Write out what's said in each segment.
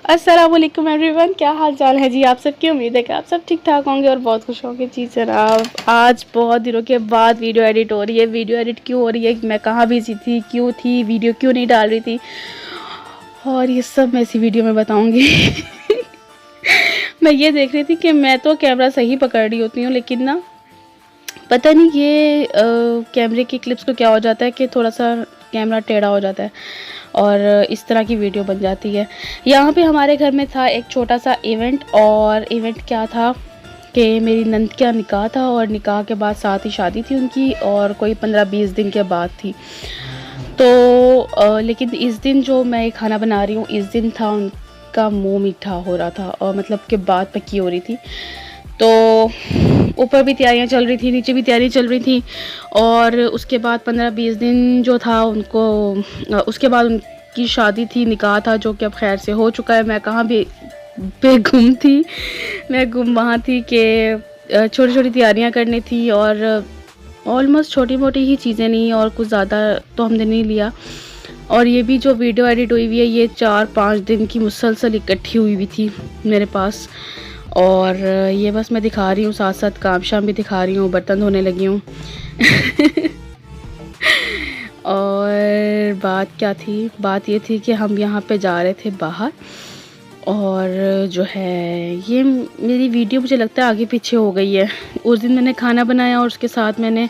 अस्सलाम वालेकुम एवरीवन, क्या हाल चाल है जी आप सबकी। उम्मीद है कि आप सब ठीक ठाक होंगे और बहुत खुश होंगे। जी जनाब, आज बहुत दिनों के बाद वीडियो एडिट हो रही है। वीडियो एडिट क्यों हो रही है, मैं कहाँ बिजी थी, क्यों थी, वीडियो क्यों नहीं डाल रही थी, और ये सब मैं इसी वीडियो में बताऊंगी। मैं ये देख रही थी कि मैं तो कैमरा सही पकड़ रही होती हूँ, लेकिन ना पता नहीं ये कैमरे की क्लिप्स को क्या हो जाता है कि थोड़ा सा कैमरा टेढ़ा हो जाता है और इस तरह की वीडियो बन जाती है। यहाँ पे हमारे घर में था एक छोटा सा इवेंट, और इवेंट क्या था कि मेरी नंद का निकाह था, और निकाह के बाद साथ ही शादी थी उनकी, और कोई 15-20 दिन के बाद थी। तो लेकिन इस दिन जो मैं खाना बना रही हूँ, इस दिन था उनका मुँह मीठा हो रहा था, और मतलब कि बात पक्की हो रही थी। तो ऊपर भी तैयारियां चल रही थी, नीचे भी तैयारी चल रही थी, और उसके बाद 15-20 दिन जो था उनको, उसके बाद उनकी शादी थी, निकाह था, जो कि अब खैर से हो चुका है। मैं कहाँ भी बेगुम थी, मैं गुम वहाँ थी कि छोटी छोटी तैयारियां करनी थी, और ऑलमोस्ट छोटी मोटी ही चीज़ें नहीं, और कुछ ज़्यादा तो हमने नहीं लिया। और ये भी जो वीडियो एडिट हुई हुई है, ये 4-5 दिन की मुसलसल इकट्ठी हुई हुई थी मेरे पास, और ये बस मैं दिखा रही हूँ, साथ साथ काम शाम भी दिखा रही हूँ, बर्तन धोने लगी हूँ। और बात क्या थी, बात ये थी कि हम यहाँ पे जा रहे थे बाहर, और जो है ये मेरी वीडियो मुझे लगता है आगे पीछे हो गई है। उस दिन मैंने खाना बनाया और उसके साथ मैंने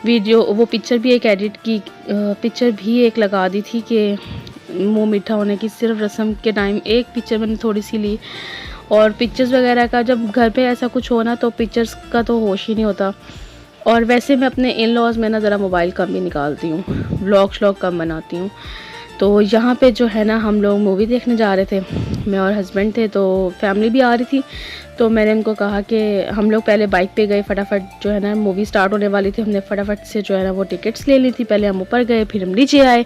वीडियो, वो पिक्चर भी एक एडिट की, पिक्चर भी एक लगा दी थी कि मुँह मीठा होने की, सिर्फ रस्म के टाइम एक पिक्चर मैंने थोड़ी सी ली। और पिक्चर्स वगैरह का जब घर पे ऐसा कुछ हो ना, तो पिक्चर्स का तो होश ही नहीं होता। और वैसे मैं अपने इन लॉज़ में ना ज़रा मोबाइल कम ही निकालती हूँ, व्लॉग श्लॉग कम बनाती हूँ। तो यहाँ पे जो है ना, हम लोग मूवी देखने जा रहे थे, मैं और हस्बैंड थे, तो फैमिली भी आ रही थी। तो मैंने उनको कहा कि हम लोग पहले बाइक पे गए, फटाफट जो है ना मूवी स्टार्ट होने वाली थी, हमने फटाफट से जो है ना वो टिकट्स ले ली थी। पहले हम ऊपर गए, फिर हम नीचे आए,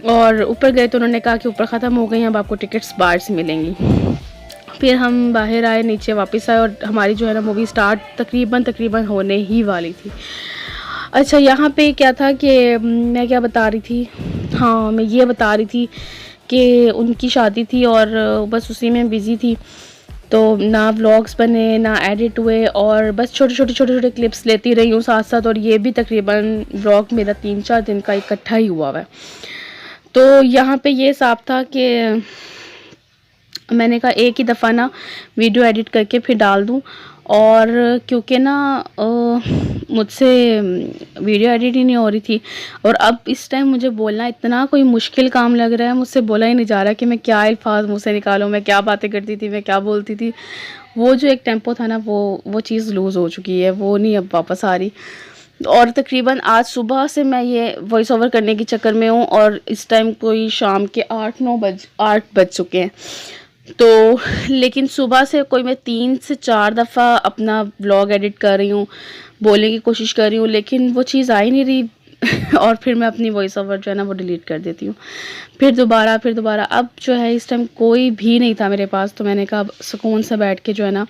और ऊपर गए तो उन्होंने कहा कि ऊपर ख़त्म हो गई, अब आपको टिकट्स बाहर से मिलेंगी। फिर हम बाहर आए, नीचे वापस आए, और हमारी जो है ना मूवी स्टार्ट तकरीबन होने ही वाली थी। अच्छा, यहाँ पे क्या था कि मैं क्या बता रही थी, हाँ मैं ये बता रही थी कि उनकी शादी थी और बस उसी में बिज़ी थी। तो ना व्लॉग्स बने, ना एडिट हुए, और बस छोटे छोटे क्लिप्स लेती रही हूँ साथ साथ। और ये भी तकरीबन व्लॉग मेरा 3-4 दिन का इकट्ठा ही हुआ है। तो यहाँ पे ये हिसाब था कि मैंने कहा एक ही दफ़ा ना वीडियो एडिट करके फिर डाल दूँ, और क्योंकि ना मुझसे वीडियो एडिट ही नहीं हो रही थी, और अब इस टाइम मुझे बोलना इतना कोई मुश्किल काम लग रहा है, मुझसे बोला ही नहीं जा रहा कि मैं क्या अल्फाज मुँह से निकालूँ, मैं क्या बातें करती थी, मैं क्या बोलती थी। वो जो एक टेम्पो था ना, वो चीज़ लूज़ हो चुकी है, वो नहीं अब वापस आ रही। और तकरीबन आज सुबह से मैं ये वॉइस ओवर करने के चक्कर में हूँ, और इस टाइम कोई शाम के 8 बज चुके हैं। तो लेकिन सुबह से कोई मैं 3 से 4 दफ़ा अपना व्लॉग एडिट कर रही हूँ, बोलने की कोशिश कर रही हूँ, लेकिन वो चीज़ आ ही नहीं रही। और फिर मैं अपनी वॉइस ओवर जो है ना वो डिलीट कर देती हूँ, फिर दोबारा। अब जो है इस टाइम कोई भी नहीं था मेरे पास, तो मैंने कहा सुकून से बैठ के जो है ना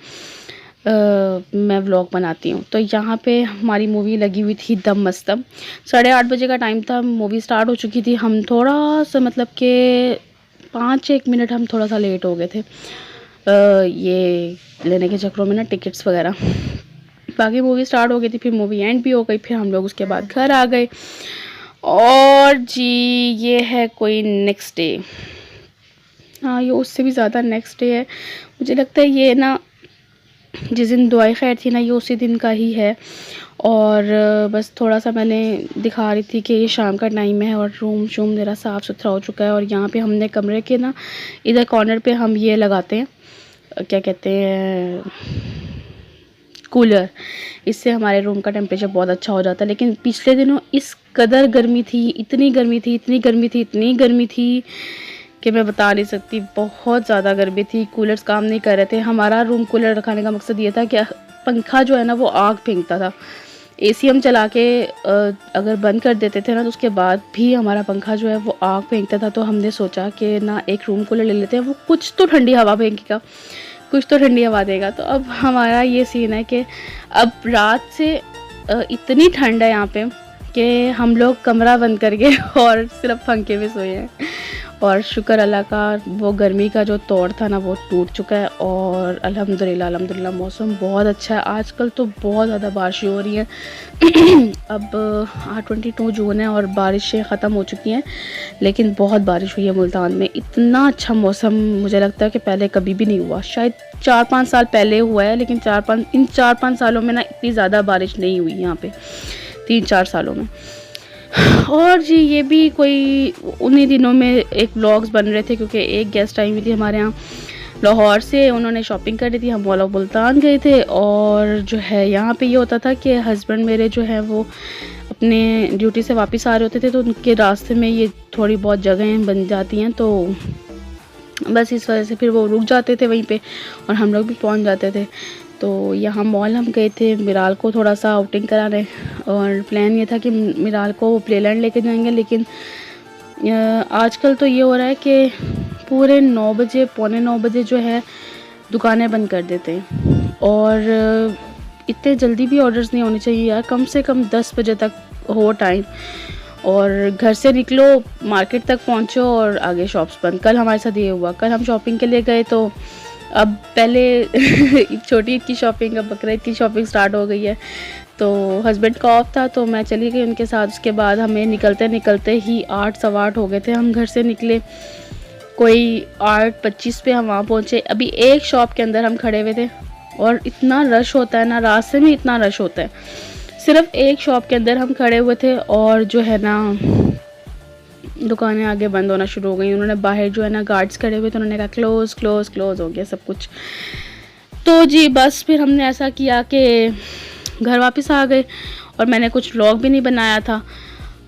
मैं व्लॉग बनाती हूँ। तो यहाँ पे हमारी मूवी लगी हुई थी दम मस्तम, 8:30 बजे का टाइम था, मूवी स्टार्ट हो चुकी थी। हम थोड़ा सा मतलब कि 5-1 मिनट हम थोड़ा सा लेट हो गए थे ये लेने के चक्करों में ना, टिकट्स वगैरह। बाकी मूवी स्टार्ट हो गई थी, फिर मूवी एंड भी हो गई, फिर हम लोग उसके बाद घर आ गए। और जी ये है कोई नेक्स्ट डे, हाँ ये उससे भी ज़्यादा नेक्स्ट डे है। मुझे लगता है ये ना जिस दिन दुआए खैर थी ना, ये उसी दिन का ही है। और बस थोड़ा सा मैंने दिखा रही थी कि ये शाम का टाइम है, और रूम शूम मेरा साफ़ सुथरा हो चुका है। और यहाँ पे हमने कमरे के ना इधर कॉर्नर पे हम ये लगाते हैं, क्या कहते हैं, कूलर। इससे हमारे रूम का टेम्परेचर बहुत अच्छा हो जाता है। लेकिन पिछले दिनों इस कदर गर्मी थी, इतनी गर्मी थी कि मैं बता नहीं सकती, बहुत ज़्यादा गर्मी थी। कूलर्स काम नहीं कर रहे थे। हमारा रूम कूलर रखाने का मकसद ये था कि पंखा जो है ना वो आग फेंकता था। एसी हम चला के अगर बंद कर देते थे ना, तो उसके बाद भी हमारा पंखा जो है वो आग फेंकता था। तो हमने सोचा कि ना एक रूम कूलर ले लेते हैं, वो कुछ तो ठंडी हवा फेंकेगा, कुछ तो ठंडी हवा देगा। तो अब हमारा ये सीन है कि अब रात से इतनी ठंड है यहाँ पे कि हम लोग कमरा बंद करके और सिर्फ पंखे में सोए हैं। और शुक्र अल्लाह का, वो गर्मी का जो तौर था ना वो टूट चुका है और अल्हम्दुलिल्लाह अल्हम्दुलिल्लाह मौसम बहुत अच्छा है। आजकल तो बहुत ज़्यादा बारिशें हो रही हैं। अब आज 22 जून है और बारिशें ख़त्म हो चुकी हैं, लेकिन बहुत बारिश हुई है मुल्तान में। इतना अच्छा मौसम मुझे लगता है कि पहले कभी भी नहीं हुआ। शायद 4-5 साल पहले हुआ है, लेकिन इन 4-5 सालों में ना इतनी ज़्यादा बारिश नहीं हुई यहाँ पे, 3-4 सालों में। और जी ये भी कोई उन्हीं दिनों में एक व्लॉग्स बन रहे थे, क्योंकि एक गेस्ट आई हुई थी हमारे यहाँ लाहौर से, उन्होंने शॉपिंग करी थी, हम मॉल ऑफ मुल्तान गए थे। और जो है यहाँ पे ये होता था कि हस्बैंड मेरे जो है वो अपने ड्यूटी से वापस आ रहे होते थे, तो उनके रास्ते में ये थोड़ी बहुत जगहें बन जाती हैं, तो बस इस वजह से फिर वो रुक जाते थे वहीं पे और हम लोग भी पहुँच जाते थे। तो यहाँ मॉल हम गए थे मिराल को थोड़ा सा आउटिंग कराने, और प्लान ये था कि मिराल को प्लेलैंड लेके जाएंगे, लेकिन आजकल तो ये हो रहा है कि पूरे 9 बजे, पौने 9 बजे जो है दुकानें बंद कर देते हैं। और इतने जल्दी भी ऑर्डर्स नहीं होने चाहिए यार, कम से कम 10 बजे तक हो टाइम, और घर से निकलो मार्केट तक पहुँचो और आगे शॉप्स बंद। कल हमारे साथ ये हुआ, कल हम शॉपिंग के लिए गए, तो अब पहले छोटी ईद की शॉपिंग, अब बकरा ईद की शॉपिंग स्टार्ट हो गई है। तो हस्बैंड का ऑफ था तो मैं चली गई उनके साथ। उसके बाद हमें निकलते निकलते ही 8 सवा 8 हो गए थे। हम घर से निकले कोई 8:25 पे हम वहाँ पहुँचे। अभी एक शॉप के अंदर हम खड़े हुए थे और इतना रश होता है ना, रास्ते में इतना रश होता है। सिर्फ एक शॉप के अंदर हम खड़े हुए थे और जो है ना दुकानें आगे बंद होना शुरू हो गई। उन्होंने बाहर जो है ना गार्ड्स खड़े हुए थे, उन्होंने कहा क्लोज़ क्लोज़ क्लोज़ हो गया सब कुछ। तो जी बस फिर हमने ऐसा किया कि घर वापस आ गए, और मैंने कुछ व्लॉग भी नहीं बनाया था।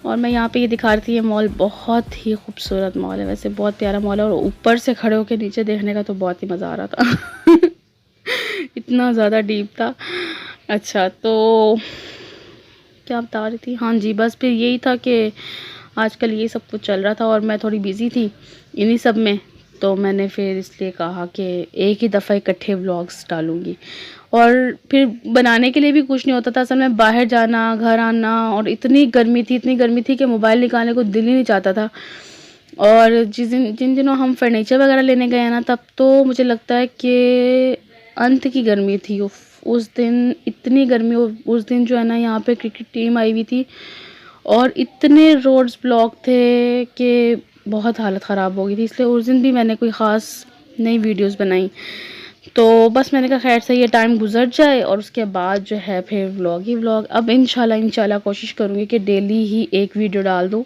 और मैं यहाँ पे ये दिखा रही थी, ये मॉल बहुत ही खूबसूरत मॉल है, वैसे बहुत प्यारा मॉल है, और ऊपर से खड़े होकर नीचे देखने का तो बहुत ही मज़ा आ रहा था। इतना ज़्यादा डीप था। अच्छा तो क्या बता रही थी, हाँ जी बस फिर यही था कि आजकल ये सब कुछ चल रहा था और मैं थोड़ी बिज़ी थी इन्हीं सब में, तो मैंने फिर इसलिए कहा कि एक ही दफ़ा इकट्ठे व्लॉग्स डालूँगी। और फिर बनाने के लिए भी कुछ नहीं होता था असल में, बाहर जाना घर आना, और इतनी गर्मी थी कि मोबाइल निकालने को दिल ही नहीं चाहता था। और जिन दिनों हम फर्नीचर वगैरह लेने गए हैं ना, तब तो मुझे लगता है कि अंत की गर्मी थी। उस दिन इतनी गर्मी, उस दिन जो है ना यहाँ पे क्रिकेट टीम आई हुई थी और इतने रोड्स ब्लॉक थे कि बहुत हालत ख़राब हो गई थी, इसलिए उस दिन भी मैंने कोई ख़ास नई वीडियोस बनाई। तो बस मैंने कहा खैर सही है, टाइम गुजर जाए और उसके बाद जो है फिर व्लॉग ही व्लॉग। अब इंशाल्लाह कोशिश करूँगी कि डेली ही एक वीडियो डाल दूँ,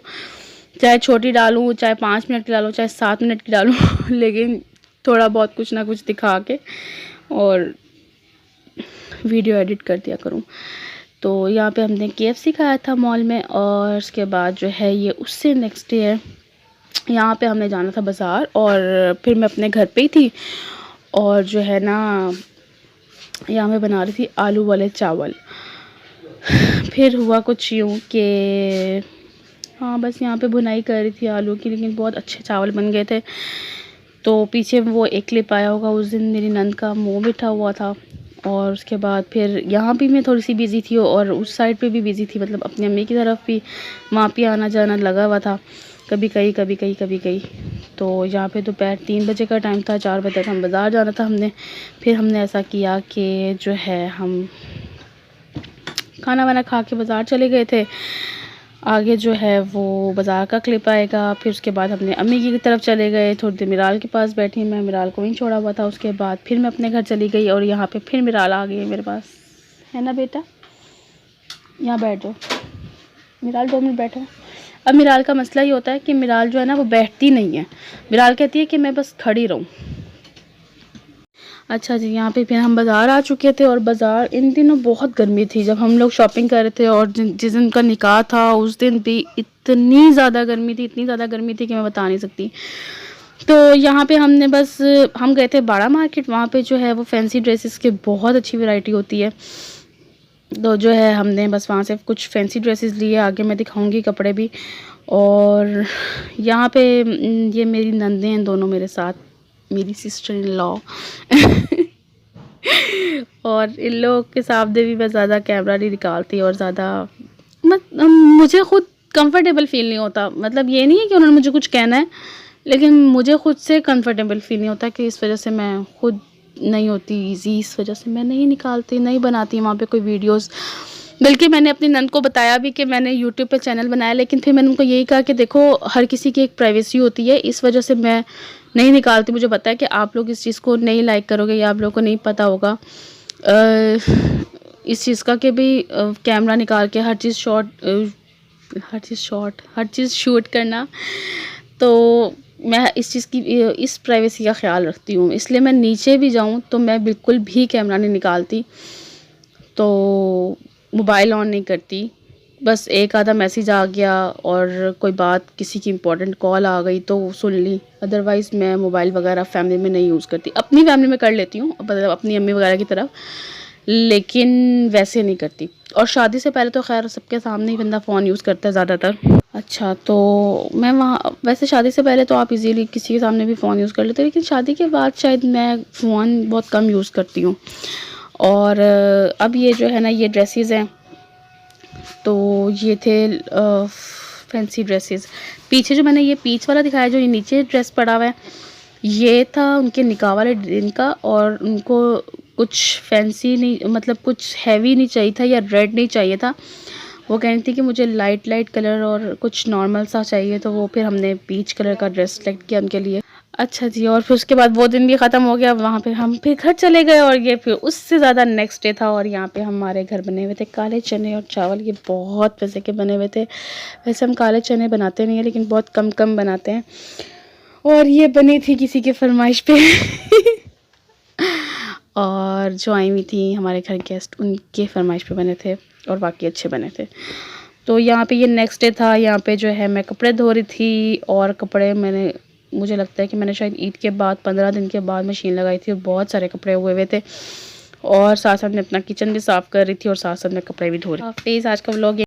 चाहे छोटी डालूँ, चाहे 5 मिनट की डालूँ, चाहे 7 मिनट की डालूँ, लेकिन थोड़ा बहुत कुछ ना कुछ दिखा के और वीडियो एडिट कर दिया करूँ। तो यहाँ पे हमने KFC खाया था मॉल में, और उसके बाद जो है ये उससे नेक्स्ट डे है, यहाँ पे हमने जाना था बाज़ार, और फिर मैं अपने घर पे ही थी। और जो है ना यहाँ मैं बना रही थी आलू वाले चावल। फिर हुआ कुछ यूँ कि हाँ बस यहाँ पे भुनाई कर रही थी आलू की, लेकिन बहुत अच्छे चावल बन गए थे। तो पीछे वो एक क्लिप आया होगा, उस दिन मेरी नंद का मुँह बिठा हुआ था। और उसके बाद फिर यहाँ भी मैं थोड़ी सी बिज़ी थी और उस साइड पे भी बिज़ी थी, मतलब अपनी अम्मी की तरफ भी वहाँ पे आना जाना लगा हुआ था, कभी कहीं। तो यहाँ पे दोपहर 3 बजे का टाइम था, 4 बजे तक हम बाज़ार जाना था फिर हमने ऐसा किया कि जो है हम खाना वाना खा के बाज़ार चले गए थे। आगे जो है वो बाज़ार का क्लिप आएगा। फिर उसके बाद हमने अम्मी की तरफ चले गए, थोड़ी देर मिराल के पास बैठी, मैं मिराल को वहीं छोड़ा हुआ था। उसके बाद फिर मैं अपने घर चली गई और यहाँ पे फिर मिराल आ गई मेरे पास। है ना बेटा, यहाँ बैठ जाओ मिराल, 2 मिनट बैठो। अब मिराल का मसला ये होता है कि मिराल जो है ना वो बैठती नहीं है, मिराल कहती है कि मैं बस खड़ी रहूँ। अच्छा जी, यहाँ पे फिर हम बाज़ार आ चुके थे, और बाज़ार इन दिनों बहुत गर्मी थी जब हम लोग शॉपिंग कर रहे थे, और जिस दिन का निकाह था उस दिन भी इतनी ज़्यादा गर्मी थी कि मैं बता नहीं सकती। तो यहाँ पे हमने बस हम गए थे बाड़ा मार्केट, वहाँ पे जो है वो फैंसी ड्रेसेस की बहुत अच्छी वैरायटी होती है। तो जो है हमने बस वहाँ से कुछ फैंसी ड्रेसेस लिए, आगे मैं दिखाऊंगी कपड़े भी। और यहाँ पे ये मेरी नंदें हैं दोनों मेरे साथ, मेरी सिस्टर इन लॉ। और इन लोगों के सामने भी मैं ज़्यादा कैमरा नहीं निकालती, और ज़्यादा मुझे खुद कंफर्टेबल फील नहीं होता। मतलब ये नहीं है कि उन्होंने मुझे कुछ कहना है, लेकिन मुझे खुद से कंफर्टेबल फील नहीं होता कि इस वजह से मैं खुद नहीं होती ईज़ी, इस वजह से मैं नहीं निकालती, नहीं बनाती वहाँ पे कोई वीडियोस। बल्कि मैंने अपनी नंद को बताया भी कि मैंने यूट्यूब पे चैनल बनाया, लेकिन फिर मैंने उनको यही कहा कि देखो हर किसी की एक प्राइवेसी होती है, इस वजह से मैं नहीं निकालती। मुझे पता है कि आप लोग इस चीज़ को नहीं लाइक करोगे या आप लोगों को नहीं पता होगा इस चीज़ का कि भी कैमरा निकाल के हर चीज़ शूट करना। तो मैं इस चीज़ की इस प्राइवेसी का ख़्याल रखती हूँ, इसलिए मैं नीचे भी जाऊँ तो मैं बिल्कुल भी कैमरा नहीं निकालती, तो मोबाइल ऑन नहीं करती। बस एक आधा मैसेज आ गया और कोई बात, किसी की इम्पोर्टेंट कॉल आ गई तो सुन ली, अदरवाइज़ मैं मोबाइल वगैरह फैमिली में नहीं यूज़ करती। अपनी फैमिली में कर लेती हूँ, मतलब अपनी अम्मी वगैरह की तरफ, लेकिन वैसे नहीं करती। और शादी से पहले तो खैर सबके सामने ही बंदा फ़ोन यूज़ करता है ज़्यादातर। अच्छा, तो मैं वहाँ वैसे शादी से पहले तो आप इजीली किसी के सामने भी फ़ोन यूज़ कर लेते हो, लेकिन शादी के बाद शायद मैं फ़ोन बहुत कम यूज़ करती हूँ। और अब ये जो है ना, ये ड्रेसेस हैं, तो ये थे फैंसी ड्रेसेस। पीछे जो मैंने ये पीच वाला दिखाया, जो ये नीचे ड्रेस पड़ा हुआ है, ये था उनके निकाह वाले दिन का। और उनको कुछ फैंसी नहीं, मतलब कुछ हैवी नहीं चाहिए था या रेड नहीं चाहिए था। वो कह रही थी कि मुझे लाइट लाइट कलर और कुछ नॉर्मल सा चाहिए, तो वो फिर हमने पीच कलर का ड्रेस सेलेक्ट किया उनके लिए। अच्छा जी, और फिर उसके बाद वो दिन भी ख़त्म हो गया, वहाँ पे हम फिर घर चले गए। और ये फिर उससे ज़्यादा नेक्स्ट डे था, और यहाँ पे हमारे घर बने हुए थे काले चने और चावल। ये बहुत पैसे के बने हुए थे। वैसे हम काले चने बनाते नहीं हैं, लेकिन बहुत कम कम बनाते हैं। और ये बनी थी किसी के फरमाइश पे और जो आई हुई थी हमारे घर गेस्ट, उनके फरमाइश पे बने थे, और बाकी अच्छे बने थे। तो यहाँ पे ये नेक्स्ट डे था। यहाँ पे जो है मैं कपड़े धो रही थी, और कपड़े मुझे लगता है कि मैंने शायद ईद के बाद 15 दिन के बाद मशीन लगाई थी, और बहुत सारे कपड़े हुए हुए थे। और साथ साथ मैं अपना किचन भी साफ़ कर रही थी, और साथ साथ मैं कपड़े भी धो रही थी। आज का व्लॉग